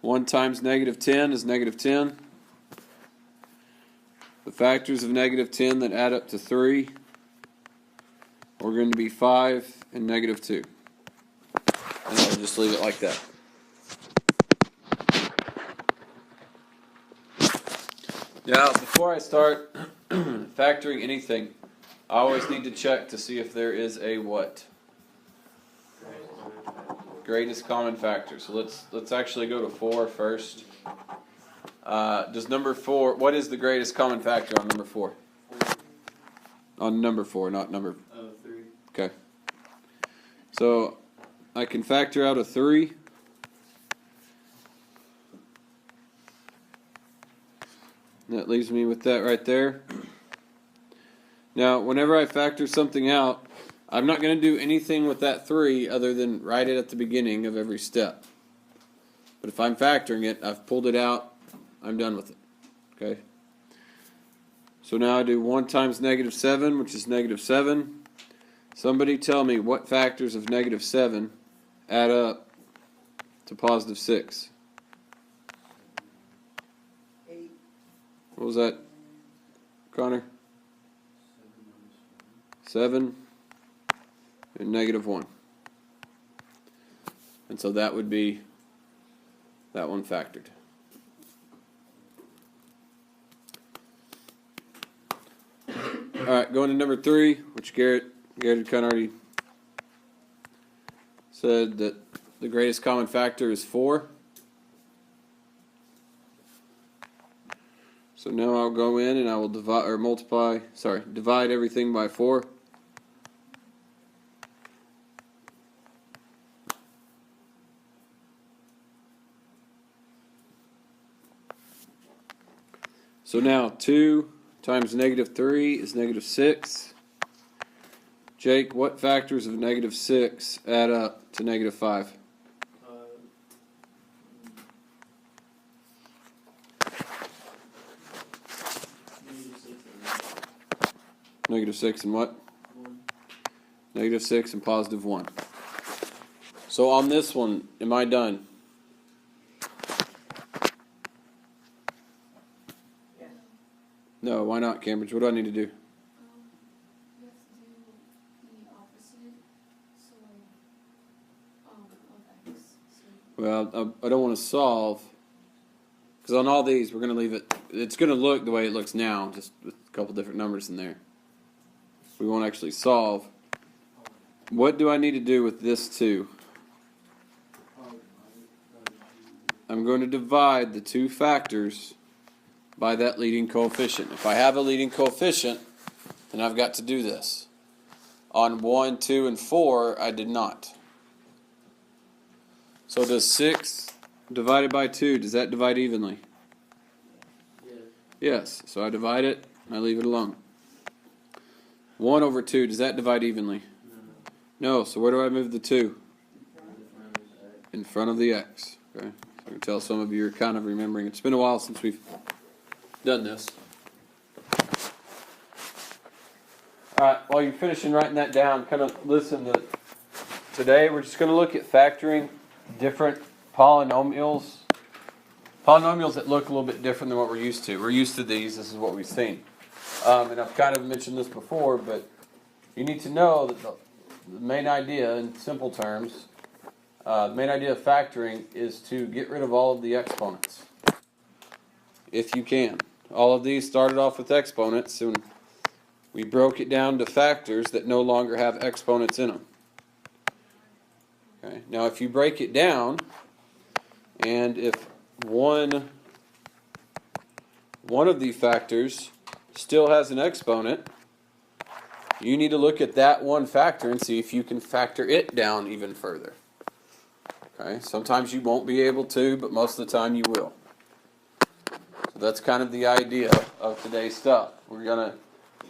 1 times negative 10 is negative 10. The factors of negative 10 that add up to 3 are going to be 5 and negative 2. And I'll just leave it like that. Now, before I start factoring anything, I always need to check to see if there is a what? Greatest common factor. So let's actually go to 4 first. Does number 4, what is the greatest common factor on number 4? On number 4, not number 3. Okay. So I can factor out a 3. That leaves me with that right there. Now, whenever I factor something out, I'm not going to do anything with that 3 other than write it at the beginning of every step. But if I'm factoring it, I've pulled it out, I'm done with it. Okay? So now I do 1 times negative 7, which is negative 7. Somebody tell me what factors of negative 7 add up to positive 6. 8. What was that, Connor? 7 and negative 1. And so that would be that one factored. Alright, going to number 3, which Garrett had kind of already said that the greatest common factor is 4. So now I'll go in and I will divide everything by 4. So now 2 times negative 3 is negative 6. Jake, what factors of negative 6 add up to negative 5? Negative 6 and what? 1. Negative 6 and positive 1. So on this one, am I done? Yeah. No, why not, Cambridge? What do I need to do? You have to do the opposite, so of x. So Well, I don't want to solve, because on all these, we're going to leave it, it's going to look the way it looks now, just with a couple different numbers in there. We won't actually solve. What do I need to do with this 2? I'm going to divide the 2 factors by that leading coefficient. If I have a leading coefficient, then I've got to do this. On 1, 2, and 4, I did not. So does 6 divided by 2, does that divide evenly? Yes. Yes. So I divide it, and I leave it alone. 1 over 2, does that divide evenly? No. No. So where do I move the 2? In front of the x. Okay. So I can tell some of you are kind of remembering. It's been a while since we've done this. Alright, while you're finishing writing that down, kind of listen that today we're just going to look at factoring different polynomials. Polynomials that look a little bit different than what we're used to. We're used to these, this is what we've seen. And I've kind of mentioned this before, but you need to know that the main idea, in simple terms, the main idea of factoring is to get rid of all of the exponents. If you can. All of these started off with exponents, and we broke it down to factors that no longer have exponents in them. Okay. Now if you break it down, and if one of the factors still has an exponent, you need to look at that one factor and see if you can factor it down even further. Okay, sometimes you won't be able to, but most of the time you will. So that's kind of the idea of today's stuff.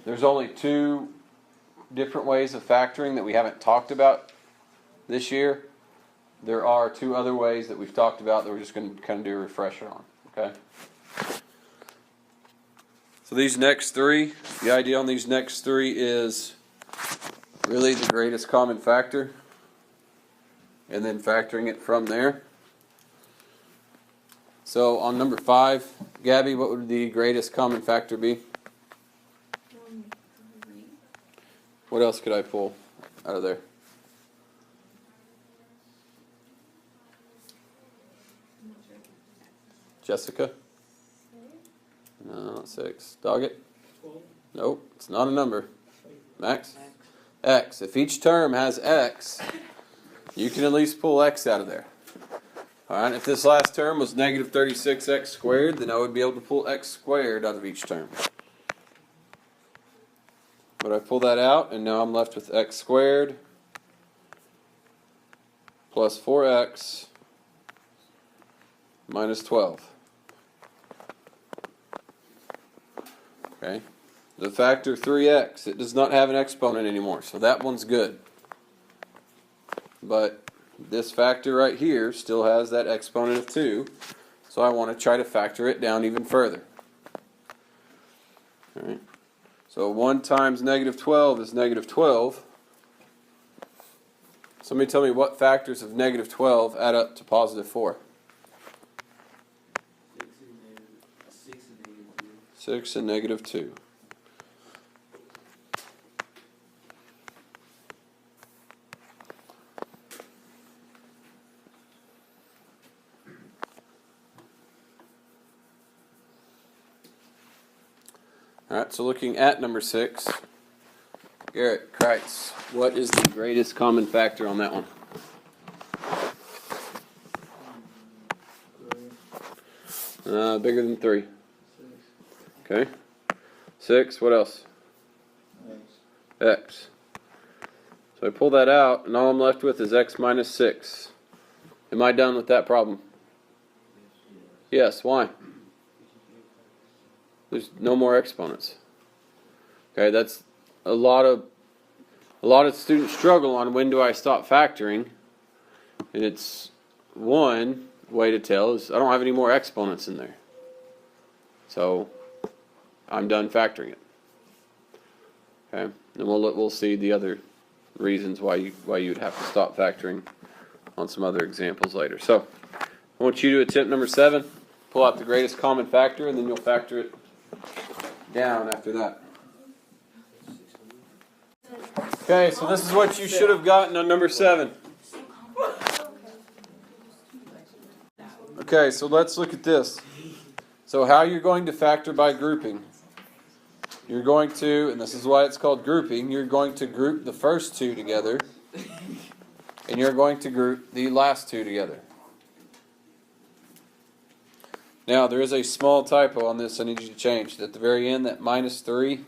There's only 2 different ways of factoring that we haven't talked about this year. There are 2 other ways that we've talked about that we're just going to kind of do a refresher on. Okay. So these next 3, the idea on these next 3 is really the greatest common factor, and then factoring it from there. So on number 5, Gabby, what would the greatest common factor be? 3. What else could I pull out of there? I'm not sure. Jessica? No, not 6. Doggett? 12. Nope, it's not a number. Max? X. X. If each term has X, you can at least pull X out of there. Alright, if this last term was negative 36x squared, then I would be able to pull x squared out of each term. But I pull that out, and now I'm left with x squared plus 4x minus 12. Okay. The factor 3x, it does not have an exponent anymore, so that one's good. But this factor right here still has that exponent of 2, so I want to try to factor it down even further. All right. So 1 times negative 12 is negative 12. Somebody tell me what factors of negative 12 add up to positive 4. 6 and negative 2. Alright, so looking at number 6, Garrett Kreitz, what is the greatest common factor on that one? Bigger than 3. 6. Okay. 6, what else? X. So I pull that out, and all I'm left with is x minus 6. Am I done with that problem? Yes, why? There's no more exponents. Okay, that's a lot of students struggle on when do I stop factoring, and it's one way to tell is I don't have any more exponents in there, so I'm done factoring it. Okay, and we'll see the other reasons why you'd have to stop factoring on some other examples later. So I want you to attempt number 7. Pull out the greatest common factor, and then you'll factor it down after that. Okay, so this is what you should have gotten on number 7. Okay, so let's look at this. So how you're going to factor by grouping. You're going to, and this is why it's called grouping, you're going to group the first 2 together, and you're going to group the last 2 together. Now, there is a small typo on this I need you to change. At the very end, that minus 3,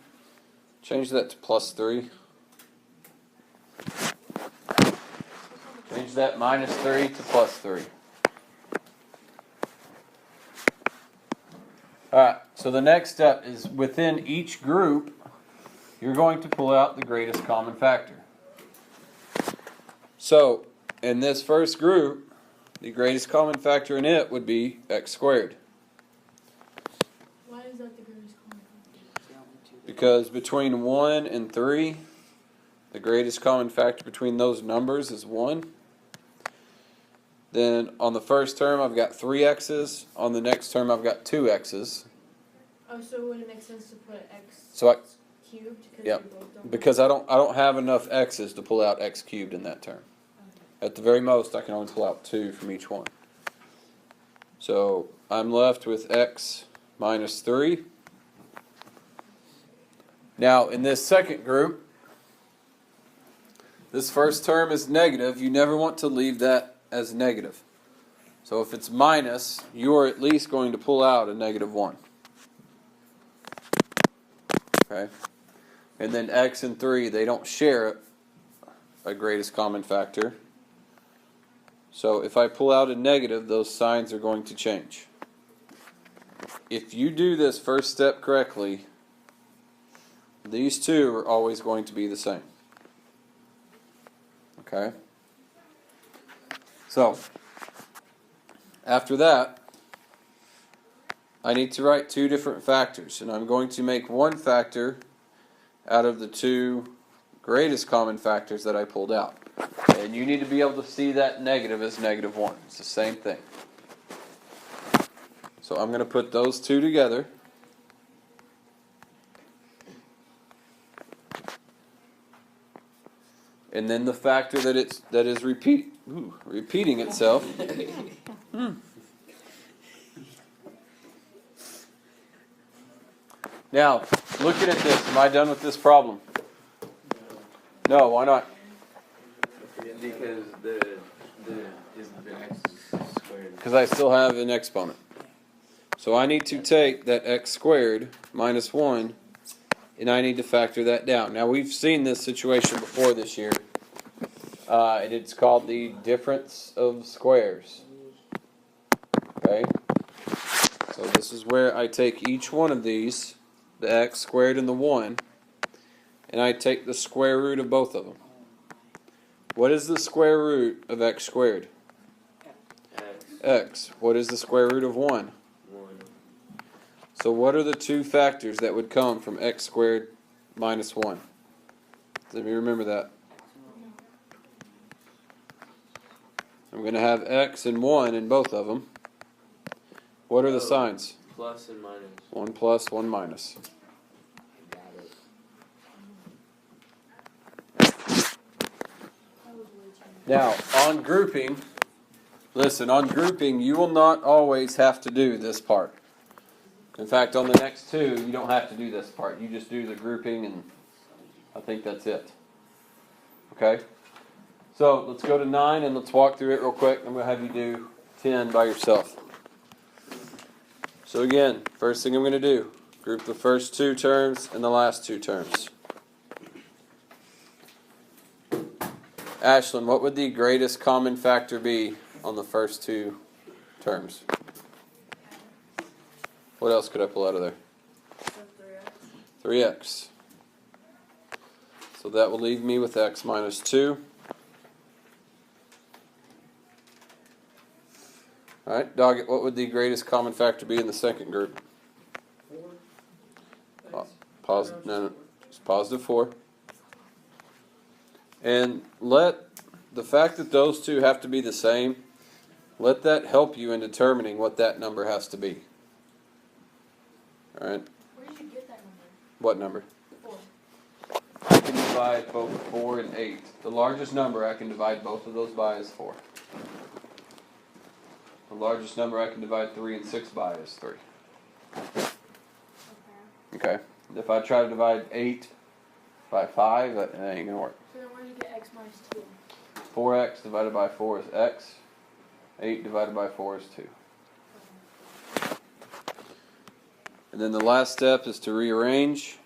change that to plus 3. Change that minus 3 to plus 3. Alright, so the next step is within each group, you're going to pull out the greatest common factor. So, in this first group, the greatest common factor in it would be x squared. Why is that the greatest common factor? Because between 1 and 3, the greatest common factor between those numbers is 1. Then on the first term I've got 3 x's, on the next term I've got 2 x's. Oh, so would it make sense to put x So cubed? Yep. You both don't because I don't have enough x's to pull out x cubed in that term. At the very most I can only pull out 2 from each one. So I'm left with x minus 3. Now in this second group, this first term is negative. You never want to leave that as negative. So if it's minus, you are at least going to pull out a negative 1. Okay? And then x and 3, they don't share a greatest common factor. So if I pull out a negative, those signs are going to change. If you do this first step correctly, these 2 are always going to be the same. Okay? So, after that, I need to write 2 different factors, and I'm going to make one factor out of the 2 greatest common factors that I pulled out. And you need to be able to see that negative as negative 1. It's the same thing. So I'm going to put those two together. And then the factor that is repeating itself. Now, looking at this, am I done with this problem? No, why not? Because the x is squared. Because I still have an exponent. So I need to take that x squared minus 1, and I need to factor that down. Now, we've seen this situation before this year. And it's called the difference of squares. Okay? So this is where I take each one of these, the x squared and the 1, and I take the square root of both of them. What is the square root of x squared? X. What is the square root of 1? 1. So what are the two factors that would come from x squared minus 1? Let me remember that. I'm going to have x and 1 in both of them. What are the signs? Plus and minus. 1 plus, 1 minus. Got it. Now, on grouping, listen, on grouping, you will not always have to do this part. In fact, on the next two, you don't have to do this part. You just do the grouping, and I think that's it. Okay? So, let's go to 9, and let's walk through it real quick. I'm going to have you do 10 by yourself. So again, first thing I'm going to do, group the first two terms and the last two terms. Ashlyn, what would the greatest common factor be on the first two terms? What else could I pull out of there? 3x. So that will leave me with x minus 2. Alright, Doggett, what would the greatest common factor be in the second group? 4. No, it's positive 4. And let the fact that those two have to be the same, let that help you in determining what that number has to be. Alright? Where did you get that number? What number? 4. I can divide both 4 and 8. The largest number I can divide both of those by is 4. The largest number I can divide 3 and 6 by is 3. Okay. If I try to divide 8 by 5, that ain't going to work. So then where did you get x minus 2? 4x divided by 4 is x. 8 divided by 4 is 2. And then the last step is to rearrange.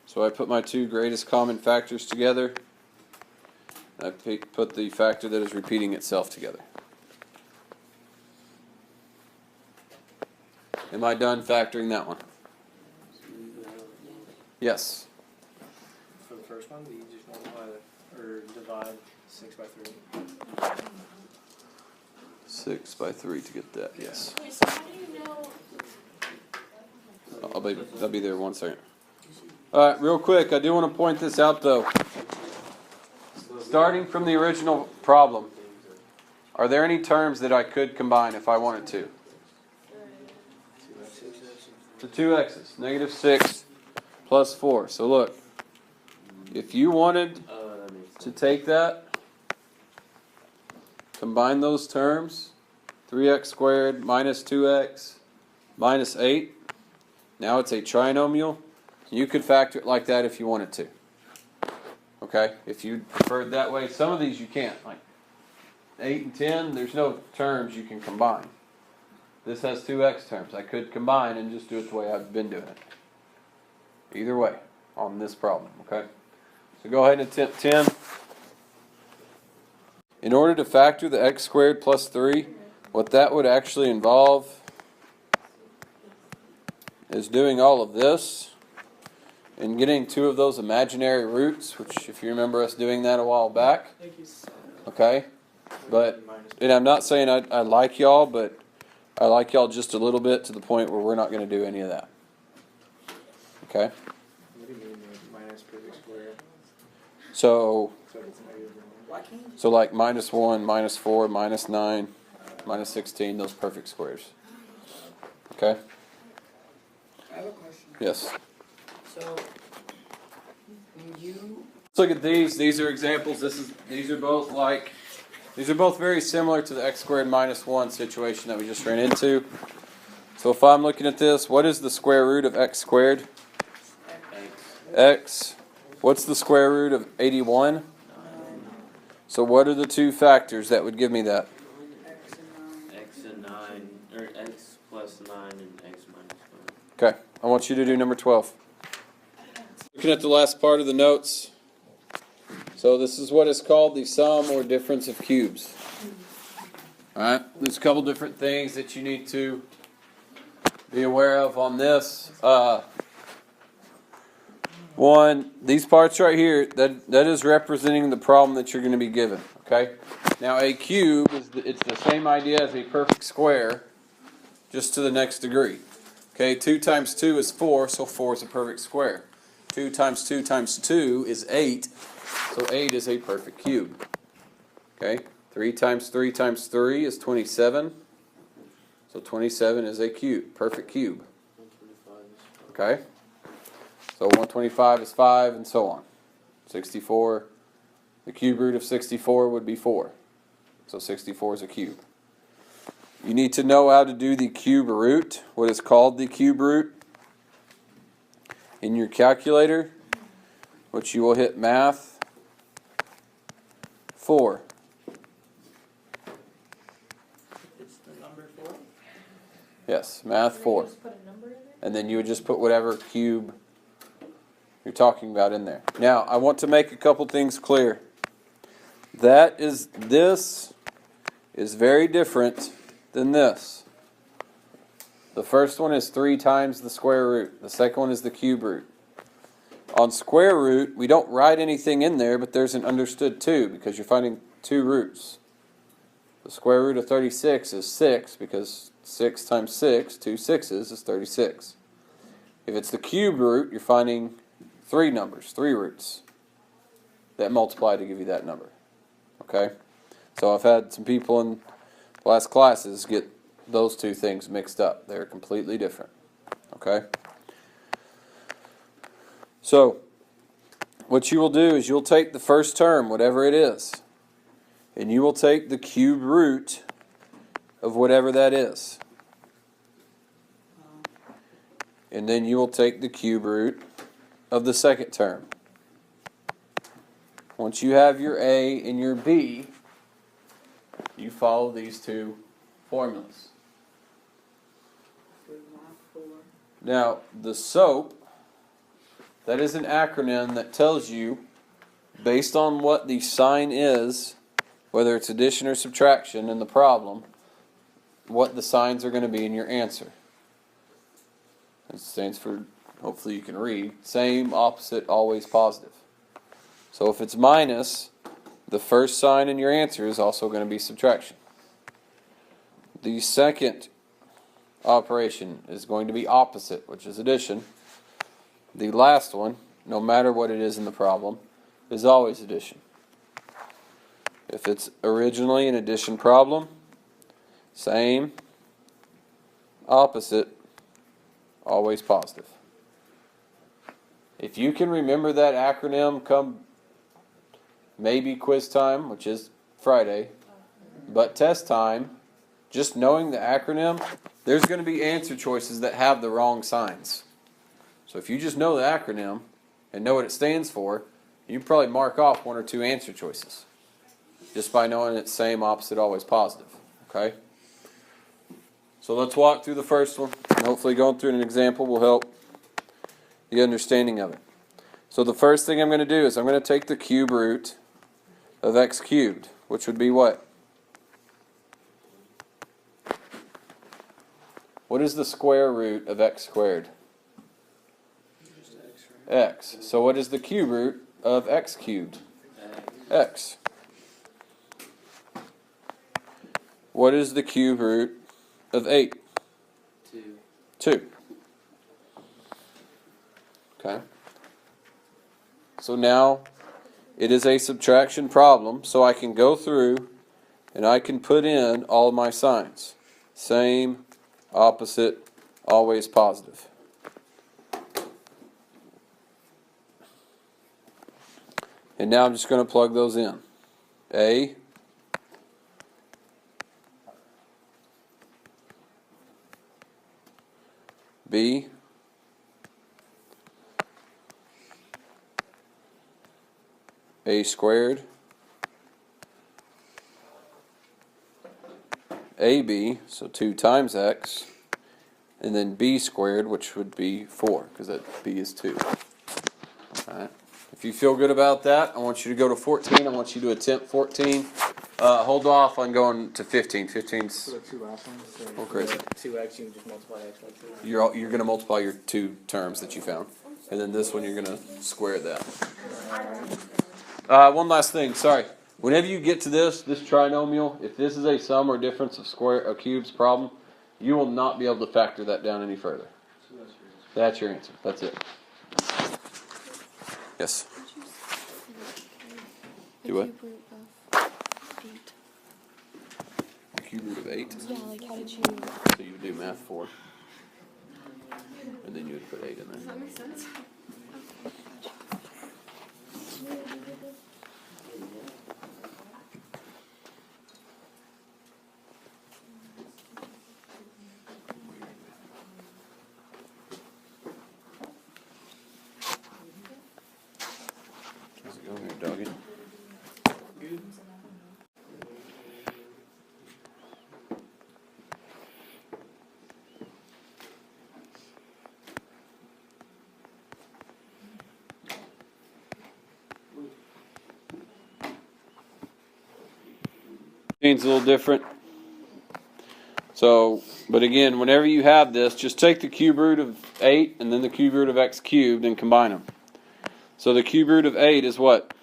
So I put my two greatest common factors together. And I put the factor that is repeating itself together. Am I done factoring that one? Yes. For the first one, we just multiply or divide 6 by 3. 6 by 3 to get that, yes. Wait, so how do you know? I'll be there 1 second. Alright, real quick, I do want to point this out though. Starting from the original problem, are there any terms that I could combine if I wanted to? The 2x's, negative 6 plus 4. So look, if you wanted to take that, combine those terms, 3x squared minus 2x minus 8, now it's a trinomial. You could factor it like that if you wanted to. Okay, if you preferred that way. Some of these you can't, like 8 and 10, there's no terms you can combine. This has 2x terms. I could combine and just do it the way I've been doing it. Either way, on this problem, okay? So go ahead and attempt 10. In order to factor the x squared plus 3, what that would actually involve is doing all of this and getting two of those imaginary roots, which if you remember us doing that a while back, okay? But, and I'm not saying I like y'all, but I like y'all just a little bit to the point where we're not going to do any of that. Okay? What do you mean minus perfect square? So it's negative 1. like minus 1, minus 4, minus 9, minus 16, those perfect squares. Okay? I have a question. Yes. So, when you, Let's look at these. These are examples. These are both very similar to the x squared minus 1 situation that we just ran into. So if I'm looking at this, what is the square root of x squared? X. What's the square root of 81? So what are the two factors that would give me that? X and 9. X and 9, or x plus 9 and x minus 1. Okay, I want you to do number 12. Looking at the last part of the notes. So this is what is called the sum or difference of cubes. Alright, there's a couple different things that you need to be aware of on this. One, these parts right here, that is representing the problem that you're going to be given. Okay? Now a cube, it's the same idea as a perfect square, just to the next degree. Okay, 2 times 2 is 4, so 4 is a perfect square. 2 times 2 times 2 is 8, so 8 is a perfect cube. Okay, 3 times 3 times 3 is 27, so 27 is a cube, perfect cube. Okay, so 125 is 5, and so on. 64, the cube root of 64 would be 4, so 64 is a cube. You need to know how to do the cube root, what is called the cube root, in your calculator, which you will hit math 4. It's the number 4? Yes, math 4. And then you would just put whatever cube you're talking about in there. Now, I want to make a couple things clear. This is very different than this. The first one is 3 times the square root. The second one is the cube root. On square root, we don't write anything in there, but there's an understood 2 because you're finding 2 roots. The square root of 36 is 6 because 6 times 6, 2 sixes, is 36. If it's the cube root, you're finding 3 numbers, 3 roots that multiply to give you that number. Okay? So I've had some people in the last classes get those two things mixed up. They're completely different. Okay? So, what you will do is you'll take the first term, whatever it is, and you will take the cube root of whatever that is. And then you will take the cube root of the second term. Once you have your A and your B, you follow these two formulas. Now, the SOAP, that is an acronym that tells you, based on what the sign is, whether it's addition or subtraction in the problem, what the signs are going to be in your answer. It stands for, hopefully you can read, same, opposite, always positive. So if it's minus, the first sign in your answer is also going to be subtraction. The second operation is going to be opposite, which is addition. The last one, no matter what it is in the problem, is always addition. If it's originally an addition problem, same, opposite, always positive. If you can remember that acronym come maybe quiz time, which is Friday, but test time, just knowing the acronym, there's going to be answer choices that have the wrong signs. So if you just know the acronym and know what it stands for, you can probably mark off 1 or 2 answer choices just by knowing it's same, opposite, always positive. Okay? So let's walk through the first one, and hopefully going through an example will help the understanding of it. So the first thing I'm going to do is I'm going to take the cube root of x cubed, which would be what? What is the square root of x squared? Just X, right? X. So what is the cube root of x cubed? X. What is the cube root of 8? 2. Okay. So now it is a subtraction problem, so I can go through and I can put in all my signs. Same, opposite, always positive. And now I'm just going to plug those in. A, B, A squared, AB, so 2 times x, and then B squared, which would be 4, because that B is 2. Alright. If you feel good about that, I want you to go to 14. I want you to attempt 14. Hold off on going to 15. 15's For the two last ones, so Oh, crazy. 2x, you can just multiply x by 2. you're going to multiply your 2 terms that you found, and then this one you're going to square that. One last thing. Sorry. Whenever you get to this trinomial, if this is a sum or difference of cubes problem, you will not be able to factor that down any further. So That's your answer. That's it. Yes. Do what? The cube root of 8. Yeah, like how did you... So you would do math 4. And then you would put 8 in Does there. that make sense? How's it going there, doggy? Good. Means a little different. So, but again, whenever you have this, just take the cube root of 8 and then the cube root of x cubed and combine them. So the cube root of 8 is what?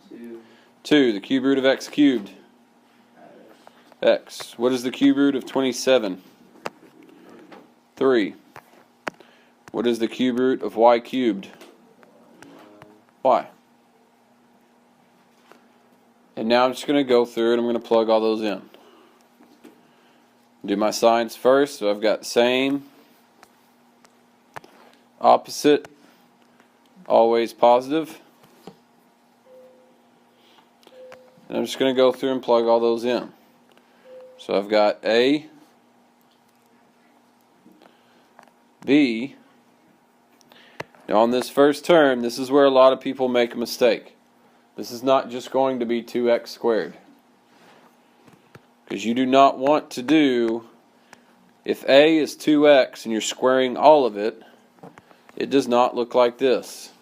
2. 2. The cube root of x cubed. X. What is the cube root of 27? 3. What is the cube root of y cubed? Y. And now I'm just going to go through and I'm going to plug all those in. Do my signs first. So I've got same, opposite, always positive. And I'm just going to go through and plug all those in. So I've got A, B. Now on this first term, this is where a lot of people make a mistake. This is not just going to be 2x squared. Because you do not want to do, if A is 2x and you're squaring all of it, it does not look like this.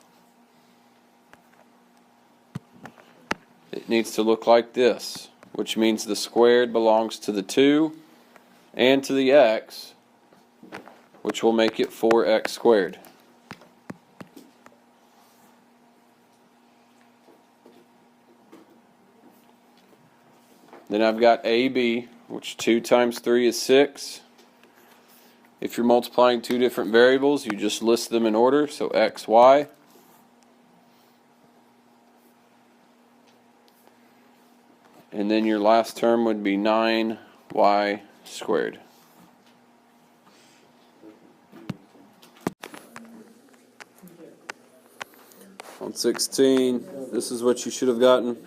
It needs to look like this, which means the squared belongs to the 2 and to the x, which will make it 4x squared. Then I've got AB, which 2 times 3 is 6. If you're multiplying 2 different variables, you just list them in order, so x, y. And then your last term would be 9y squared. On 16, this is what you should have gotten.